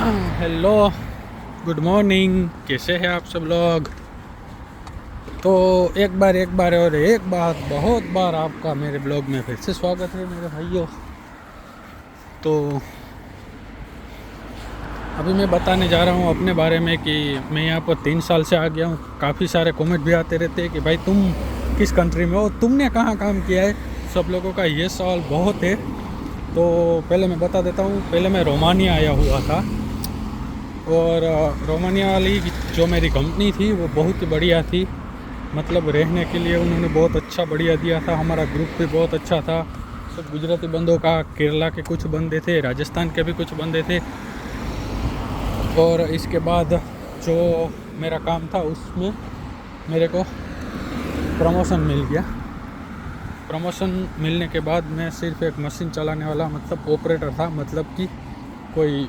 Hello, good morning. कैसे हैं आप सब लोग? तो एक बार और एक बात बहुत बार आपका मेरे ब्लॉग में फिर से स्वागत है मेरे भाइयों। तो अभी मैं बताने जा रहा हूँ अपने बारे में कि मैं यहाँ पर 3 साल से आ गया हूँ। काफ़ी सारे कमेंट भी आते रहते हैं कि भाई तुम किस कंट्री में हो, तुमने कहाँ काम किया है। सब लोगों का ये सवाल बहुत है। तो पहले मैं बता देता हूँ, पहले मैं रोमानिया आया हुआ था और रोमानिया वाली जो मेरी कंपनी थी वो बहुत ही बढ़िया थी। मतलब रहने के लिए उन्होंने बहुत अच्छा बढ़िया दिया था। हमारा ग्रुप भी बहुत अच्छा था। सब गुजराती बंदों का, केरला के कुछ बंदे थे, राजस्थान के भी कुछ बंदे थे। और इसके बाद जो मेरा काम था उसमें मेरे को प्रमोशन मिल गया। प्रमोशन मिलने के बाद मैं सिर्फ एक मशीन चलाने वाला मतलब ऑपरेटर था। मतलब कि कोई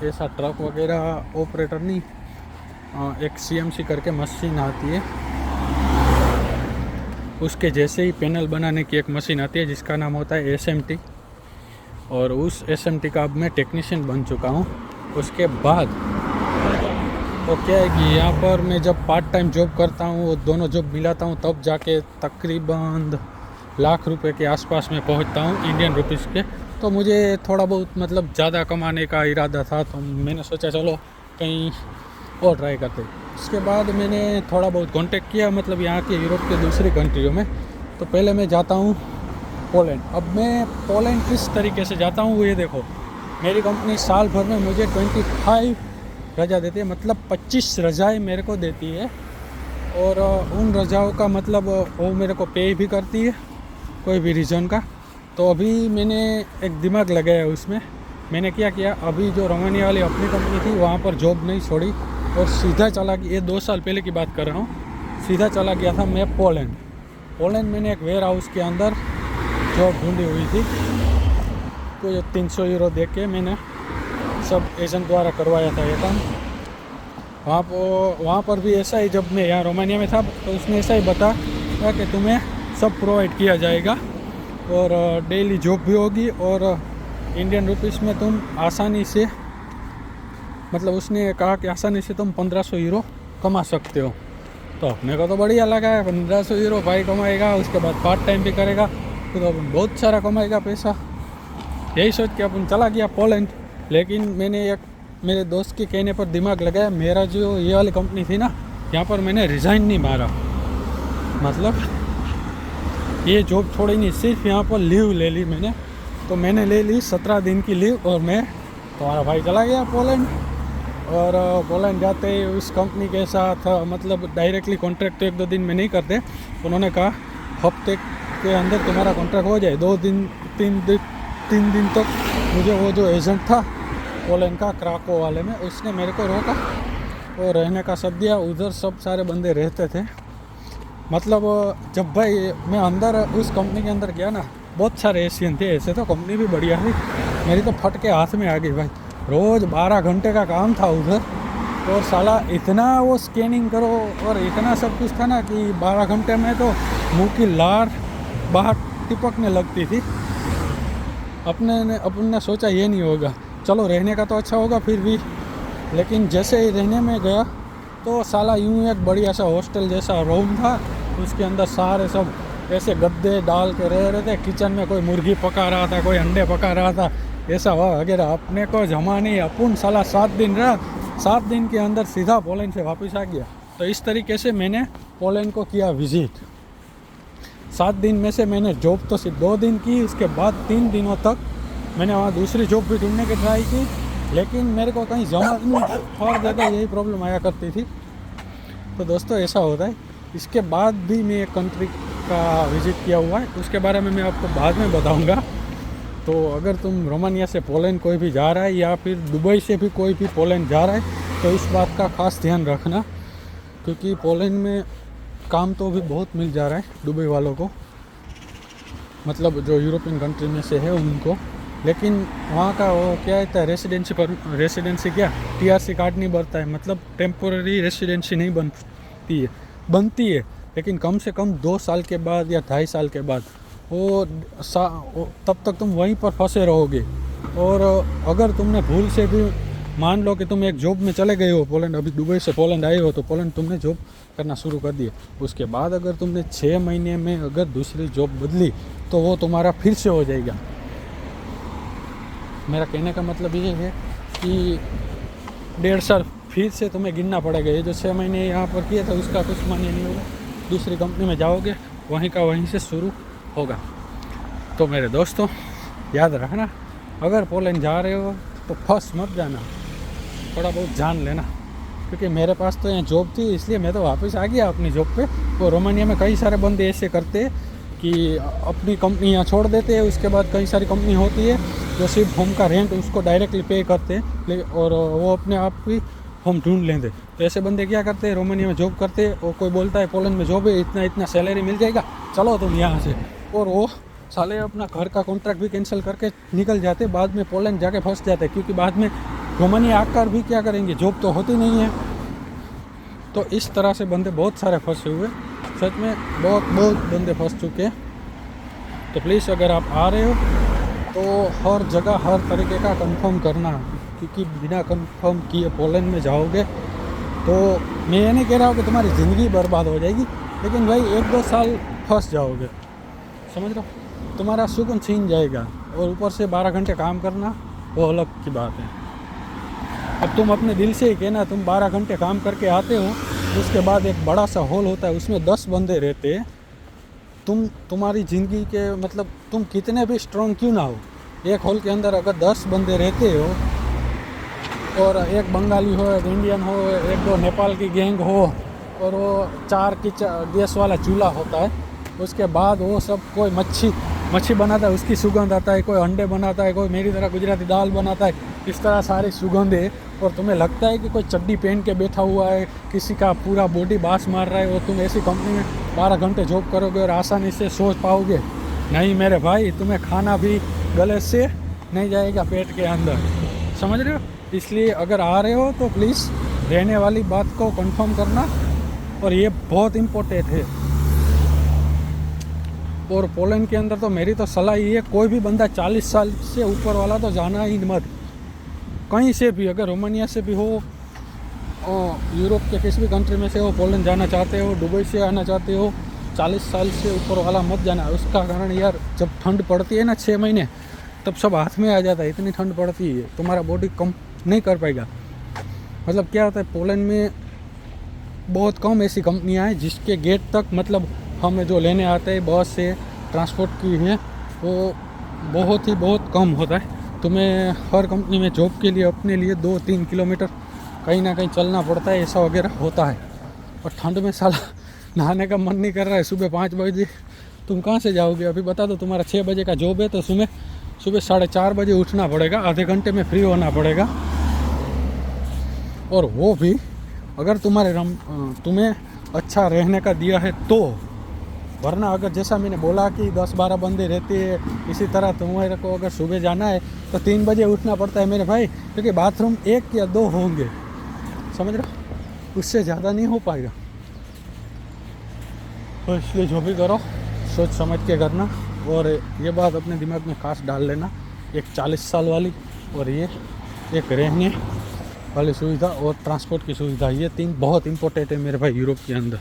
ऐसा ट्रक वगैरह ऑपरेटर नहीं, एक CMC करके मशीन आती है, उसके जैसे ही पैनल बनाने की एक मशीन आती है जिसका नाम होता है SMT। और उस SMT का अब मैं टेक्नीशियन बन चुका हूँ। उसके बाद तो क्या है कि यहाँ पर मैं जब पार्ट टाइम जॉब करता हूँ, वो दोनों जॉब मिलाता हूँ, तब जाके तकरीबन लाख रुपए के आसपास में पहुँचता हूँ इंडियन रुपीज़ के। तो मुझे थोड़ा बहुत मतलब ज़्यादा कमाने का इरादा था, तो मैंने सोचा चलो कहीं और ट्राई करते। उसके बाद मैंने थोड़ा बहुत कांटेक्ट किया मतलब यहाँ के यूरोप के दूसरी कंट्रियों में। तो पहले मैं जाता हूँ पोलैंड। अब मैं पोलैंड किस तरीके से जाता हूँ वो ये देखो। मेरी कंपनी साल भर में मुझे 25 रजा देती है, मतलब 25 रजाएँ मेरे को देती है। और उन रजाओं का मतलब वो मेरे को पे भी करती है कोई भी रीजन का। तो अभी मैंने एक दिमाग लगाया उसमें। मैंने क्या किया, अभी जो रोमानिया वाली अपनी कंपनी थी वहाँ पर जॉब नहीं छोड़ी और सीधा चला गया। ये 2 साल पहले की बात कर रहा हूँ। सीधा चला गया था मैं पोलैंड मैंने एक वेयर हाउस के अंदर जॉब ढूंढी हुई थी। तो 300 यूरो दे के मैंने सब एजेंट द्वारा करवाया था ये काम। वहाँ पर भी ऐसा ही, जब मैं यहाँ रोमानिया में था तो उसने ऐसा ही बताया कि तुम्हें सब प्रोवाइड किया जाएगा और डेली जॉब भी होगी और इंडियन रुपीस में तुम आसानी से, मतलब उसने कहा कि आसानी से तुम 1500 यूरो कमा सकते हो। तो मेरे को तो बढ़िया लगा है, 1500 यूरो भाई कमाएगा, उसके बाद पार्ट टाइम भी करेगा तो अपन बहुत सारा कमाएगा पैसा। यही सोच के अपन चला गया पोलैंड। लेकिन मैंने एक मेरे दोस्त के कहने पर दिमाग लगाया। मेरा जो ये वाली कंपनी थी ना, यहाँ पर मैंने रिज़ाइन नहीं मारा, मतलब ये जॉब छोड़ी नहीं, सिर्फ यहाँ पर लीव ले ली मैंने। तो मैंने ले ली 17 दिन की लीव और मैं, तुम्हारा भाई चला गया पोलैंड। और पोलैंड जाते ही उस कंपनी के साथ मतलब डायरेक्टली कॉन्ट्रैक्ट तो 1-2 दिन में नहीं करते। उन्होंने कहा हफ्ते के अंदर तुम्हारा कॉन्ट्रैक्ट हो जाए। 3 दिन तक मुझे वो जो एजेंट था पोलैंड का, क्राको वाले में, उसने मेरे को रोका और रहने का सब दिया। उधर सब सारे बंदे रहते थे। मतलब जब भाई मैं अंदर उस कंपनी के अंदर गया ना, बहुत सारे एशियन थे। ऐसे तो कंपनी भी बढ़िया थी, मेरी तो फट के हाथ में आ गई भाई। रोज़ 12 घंटे का काम था उधर और साला इतना वो स्कैनिंग करो और इतना सब कुछ था ना कि 12 घंटे में तो मुंह की लार बाहर टिपकने लगती थी। अपने सोचा ये नहीं होगा, चलो रहने का तो अच्छा होगा फिर भी। लेकिन जैसे ही रहने में गया तो साला यूँ एक बढ़िया सा हॉस्टल जैसा रूम था, उसके अंदर सारे सब ऐसे गद्दे डाल के रह रहे थे। किचन में कोई मुर्गी पका रहा था, कोई अंडे पका रहा था, ऐसा वगैरह। अपने को जमा नहीं, अपन साला 7 दिन रहा। 7 दिन के अंदर सीधा पोलैंड से वापस आ गया। तो इस तरीके से मैंने पोलैंड को किया विजिट। 7 दिन में से मैंने जॉब तो सिर्फ 2 दिन की, उसके बाद 3 दिनों तक मैंने वहाँ दूसरी जॉब भी ढूंढने की ट्राई की, लेकिन मेरे को कहीं जमा नहीं और ज़्यादा यही प्रॉब्लम आया करती थी। तो दोस्तों ऐसा होता है। इसके बाद भी मैं एक कंट्री का विज़िट किया हुआ है, उसके बारे में मैं आपको बाद में बताऊंगा। तो अगर तुम रोमानिया से पोलैंड कोई भी जा रहा है या फिर दुबई से भी कोई भी पोलैंड जा रहा है तो इस बात का ख़ास ध्यान रखना, क्योंकि पोलैंड में काम तो भी बहुत मिल जा रहा है दुबई वालों को, मतलब जो यूरोपियन कंट्री में से है उनको। लेकिन वहाँ का वो क्या है, रेसिडेंसी क्या TRC कार्ड नहीं बनता है, मतलब टेम्पोररी रेसिडेंसी नहीं बनती है। लेकिन कम से कम 2 साल के बाद या 2.5 साल के बाद वो तब तक तुम वहीं पर फंसे रहोगे। और अगर तुमने भूल से भी मान लो कि तुम एक जॉब में चले गए हो पोलैंड, अभी दुबई से पोलैंड आए हो तो पोलैंड तुमने जॉब करना शुरू कर दिया, उसके बाद अगर तुमने 6 महीने में अगर दूसरी जॉब बदली तो वो तुम्हारा फिर से हो जाएगा। मेरा कहने का मतलब ये है कि 1.5 साल फिर से तुम्हें गिनना पड़ेगा। ये जो 6 महीने यहाँ पर किए थे उसका कुछ मान्य नहीं होगा, दूसरी कंपनी में जाओगे वहीं का वहीं से शुरू होगा। तो मेरे दोस्तों याद रखना, अगर पोलैंड जा रहे हो तो फंस मत जाना, थोड़ा बहुत जान लेना, क्योंकि मेरे पास तो यहाँ जॉब थी इसलिए मैं तो वापस आ गया अपनी जॉब पे। और रोमानिया में कई सारे बंदे ऐसे करते कि अपनी कंपनी यहाँ छोड़ देते हैं, उसके बाद कई सारी कंपनी होती है जो सिर्फ होम का रेंट उसको डायरेक्टली पे करते हैं और वो अपने आप ही होम ढूंढ लेते। तो ऐसे बंदे क्या करते हैं, रोमानिया में जॉब करते हैं और कोई बोलता है पोलैंड में जॉब है, इतना इतना सैलरी मिल जाएगा, चलो तुम यहाँ से, और वो साले अपना घर का कॉन्ट्रैक्ट भी कैंसिल करके निकल जाते, बाद में पोलैंड जाके फंस जाते, क्योंकि बाद में रोमानिया आकर भी क्या करेंगे, जॉब तो होती नहीं है। तो इस तरह से बंदे बहुत सारे फंसे हुए, सच में बहुत बंदे फंस चुके हैं। तो प्लीज़ अगर आप आ रहे हो तो हर जगह हर तरीके का कंफर्म करना, क्योंकि बिना कंफर्म किए पोलैंड में जाओगे तो मैं ये नहीं कह रहा हूँ कि तुम्हारी ज़िंदगी बर्बाद हो जाएगी, लेकिन भाई 1-2 साल फंस जाओगे, समझ रहे हो, तुम्हारा सुकून छीन जाएगा। और ऊपर से 12 घंटे काम करना वो अलग की बात है। अब तुम अपने दिल से ही कहना, तुम 12 घंटे काम करके आते हो, उसके बाद एक बड़ा सा हॉल होता है उसमें 10 बंदे रहते हैं, तुम्हारी ज़िंदगी के मतलब तुम कितने भी स्ट्रॉन्ग क्यों ना हो, एक हॉल के अंदर अगर 10 बंदे रहते हो और एक बंगाली हो, एक इंडियन हो, 1-2 नेपाल की गैंग हो, और वो 4 की गैस वाला चूल्हा होता है, उसके बाद वो सब कोई मच्छी बनाता है उसकी सुगंध आता है, कोई अंडे बनाता है, कोई मेरी तरह गुजराती दाल बनाता है, इस तरह सारी सुगंध है, और तुम्हें लगता है कि कोई चड्डी पहन के बैठा हुआ है, किसी का पूरा बॉडी बास मार रहा है, और तुम ऐसी कंपनी में 12 घंटे जॉब करोगे और आसानी से सोच पाओगे? नहीं मेरे भाई, तुम्हें खाना भी गले से नहीं जाएगा पेट के अंदर, समझ रहे हो। इसलिए अगर आ रहे हो तो प्लीज़ रहने वाली बात को कंफर्म करना, और ये बहुत इम्पोर्टेंट है। और पोलैंड के अंदर तो मेरी तो सलाह ये है, कोई भी बंदा 40 साल से ऊपर वाला तो जाना ही मत, कहीं से भी, अगर रोमानिया से भी हो, यूरोप के किसी भी कंट्री में से हो, पोलैंड जाना चाहते हो, दुबई से आना चाहते हो, 40 साल से ऊपर वाला मत जाना। उसका कारण यार, जब ठंड पड़ती है ना 6 महीने, तब सब हाथ में आ जाता है, इतनी ठंड पड़ती है, तुम्हारा बॉडी कम नहीं कर पाएगा। मतलब क्या होता है, पोलैंड में बहुत कम ऐसी कंपनियां हैं जिसके गेट तक, मतलब हमें जो लेने आते हैं बस से ट्रांसपोर्ट की है, वो बहुत कम होता है। तुम्हें हर कंपनी में जॉब के लिए अपने लिए 2-3 किलोमीटर कहीं ना कहीं चलना पड़ता है, ऐसा वगैरह होता है। और ठंड में साला नहाने का मन नहीं कर रहा है, सुबह 5 बजे तुम कहाँ से जाओगे? अभी बता दो, तुम्हारा 6 बजे का जॉब है तो सुबह 4:30 बजे उठना पड़ेगा, आधे घंटे में फ्री होना पड़ेगा, और वो भी अगर तुम्हें अच्छा रहने का दिया है तो, वरना अगर जैसा मैंने बोला कि 10-12 बंदे रहते हैं, इसी तरह तुम्हारे को अगर सुबह जाना है तो 3 बजे उठना पड़ता है मेरे भाई, क्योंकि बाथरूम 1 या 2 होंगे, समझ रहे हो, उससे ज़्यादा नहीं हो पाएगा। तो इसलिए जो भी करो सोच समझ के करना, और ये बात अपने दिमाग में खास डाल लेना, एक 40 साल वाली और ये एक रहने वाली सुविधा और ट्रांसपोर्ट की सुविधा, ये 3 बहुत इंपॉर्टेंट है मेरे भाई यूरोप के अंदर,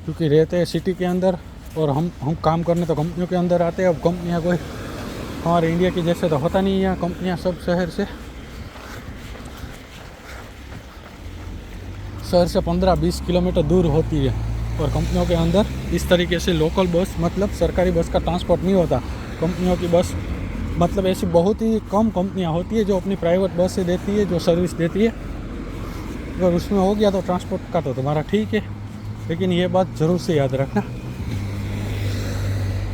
क्योंकि रहते हैं सिटी के अंदर और हम काम करने तो कंपनियों के अंदर आते हैं। अब कंपनियां कोई हमारे इंडिया की जैसे तो होता नहीं है, कंपनियां सब शहर से 15-20 किलोमीटर दूर होती है, और कंपनियों के अंदर इस तरीके से लोकल बस, मतलब सरकारी बस का ट्रांसपोर्ट नहीं होता। कंपनियों की बस मतलब ऐसी बहुत ही कम कंपनियां होती है जो अपनी प्राइवेट बस से देती है, जो सर्विस देती है, अगर उसमें हो गया तो ट्रांसपोर्ट का तो तुम्हारा ठीक है। लेकिन ये बात ज़रूर से याद रखना,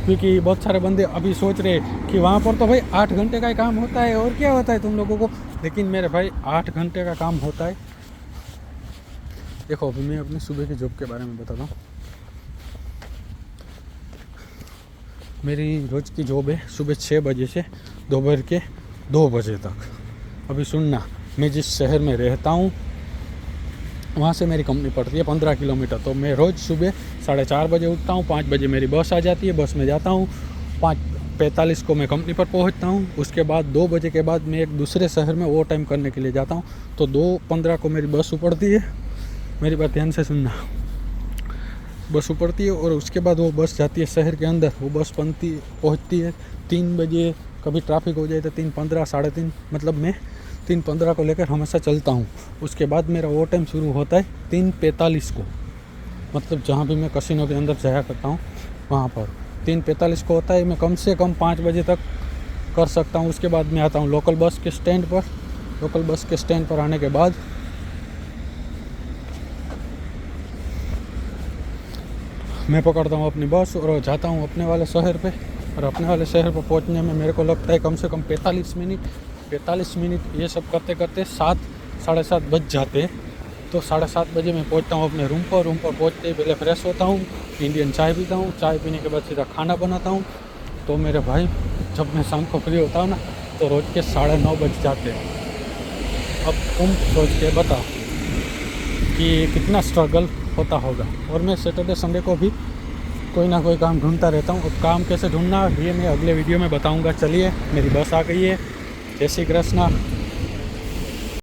क्योंकि बहुत सारे बंदे अभी सोच रहे कि वहाँ पर तो भाई 8 घंटे का ही काम होता है, और क्या होता है तुम लोगों को, लेकिन मेरे भाई 8 घंटे का काम होता है। देखो अभी मैं अपनी सुबह की जॉब के बारे में बताता हूँ। मेरी रोज़ की जॉब है सुबह 6 बजे से दोपहर के 2 बजे तक। अभी सुनना, मैं जिस शहर में रहता हूँ वहाँ से मेरी कंपनी पड़ती है 15 किलोमीटर, तो मैं रोज़ सुबह 4:30 बजे उठता हूँ, 5 बजे मेरी बस आ जाती है, बस में जाता हूँ, 1:45 को मैं कंपनी पर पहुंचता हूं। उसके बाद 2 बजे के बाद मैं एक दूसरे शहर में ओवर टाइम करने के लिए जाता हूं। तो 2:15 को मेरी बस उपड़ती है, मेरी बात ध्यान से सुनना। बस उपड़ती है और उसके बाद वो बस जाती है शहर के अंदर। वो बस पहुंचती है 3 बजे। कभी ट्रैफिक हो जाए तो 3:15, 3:30, मतलब मैं 3:15 को लेकर हमेशा चलता हूँ। उसके बाद मेरा ओवर टाइम शुरू होता है 3:45 को, मतलब जहाँ भी मैं कसिनो के अंदर जाया करता हूँ वहाँ पर 3:45 को होता है। मैं कम से कम 5 बजे तक कर सकता हूँ। उसके बाद मैं आता हूँ लोकल बस के स्टैंड पर। लोकल बस के स्टैंड पर आने के बाद मैं पकड़ता हूँ अपनी बस और जाता हूँ अपने वाले शहर पे। और अपने वाले शहर पर पहुँचने में मेरे को लगता है कम से कम 45 मिनट। ये सब करते करते 7, 7:30 बज जाते हैं। तो 7:30 बजे मैं पहुँचता हूँ अपने रूम पर। रूम पर पहुँचते ही पहले फ्रेश होता हूँ, इंडियन चाय पीता हूँ। चाय पीने के बाद सीधा खाना बनाता हूँ। तो मेरे भाई जब मैं शाम को फ्री होता हूँ ना तो रोज़ के 9:30 बज जाते हैं। अब तुम सोच के बताओ कि कितना स्ट्रगल होता होगा। और मैं सैटरडे संडे को भी कोई ना कोई काम ढूंढता रहता हूँ। और काम कैसे ढूंढना ये मैं अगले वीडियो में बताऊँगा। चलिए मेरी बस आ गई है। जय श्री कृष्णा।